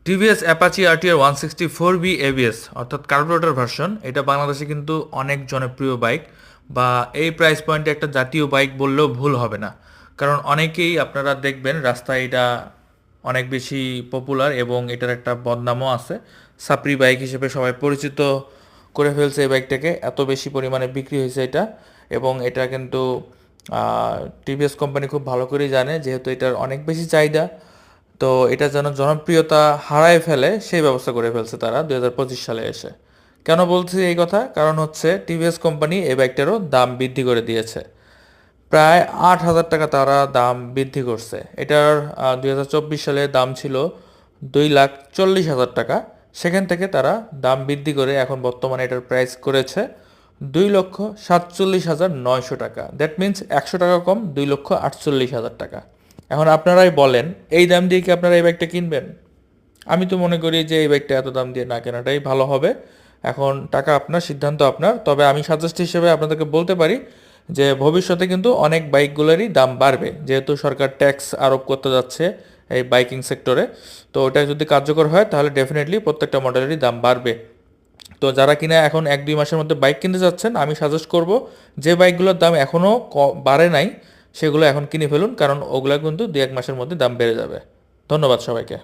TVS Apache RTR 164বি ABS অর্থাৎ carburettor version, এটা বাংলাদেশে কিন্তু অনেক জনপ্রিয় বাইক, বা এই প্রাইস পয়েন্টে একটা জাতীয় বাইক বললেও ভুল হবে না। কারণ অনেকেই আপনারা দেখবেন রাস্তায় এটা অনেক বেশি পপুলার, এবং এটার একটা বদনামও আছে। সাপ্রি বাইক হিসেবে সবাই পরিচিত করে ফেলছে এই বাইকটাকে, এত বেশি পরিমাণে বিক্রি হয়েছে এটা। এবং এটা কিন্তু টিভিএস কোম্পানি খুব ভালো করেই জানে, যেহেতু এটার অনেক বেশি চাহিদা, তো এটা যেন জনপ্রিয়তা হারায় ফেলে সেই ব্যবস্থা করে ফেলছে তারা 2025 সালে এসে। কেন বলছি এই কথা? কারণ হচ্ছে টিভিএস কোম্পানি এই বাইকটারও দাম বৃদ্ধি করে দিয়েছে। প্রায় 8,000 টাকা তারা দাম বৃদ্ধি করছে এটার। 2024 সালে দাম ছিল 2,40,000 টাকা। সেখান থেকে তারা দাম বৃদ্ধি করে এখন বর্তমানে এটার প্রাইস করেছে 2,47,900 টাকা। দ্যাট মিন্স 100 টাকা কম, 2,48,000 টাকা। এখন আপনারাই বলেন, এই দাম দিয়ে কি আপনারা এই বাইকটা কিনবেন? আমি তো মনে করি যে এই বাইকটা এত দাম দিয়ে না কেনাটাই ভালো হবে। এখন টাকা আপনার, সিদ্ধান্ত আপনার। তবে আমি সাজেস্ট হিসেবে আপনাদেরকে বলতে পারি যে ভবিষ্যতে কিন্তু অনেক বাইকগুলোরই দাম বাড়বে, যেহেতু সরকার ট্যাক্স আরোপ করতে যাচ্ছে এই বাইকিং সেক্টরে। তো ওটা যদি কার্যকর হয় তাহলে ডেফিনেটলি প্রত্যেকটা মডেলেরই দাম বাড়বে। তো যারা কিনা এখন 1-2 মাসের মধ্যে বাইক কিনতে যাচ্ছেন, আমি সাজেস্ট করব যে বাইকগুলোর দাম এখনও বাড়ে নাই সেগুলো এখন কিনে ফেলুন, কারণ ওগুলো কিন্তু 2-1 মাসের মধ্যে দাম বেড়ে যাবে। ধন্যবাদ সবাইকে।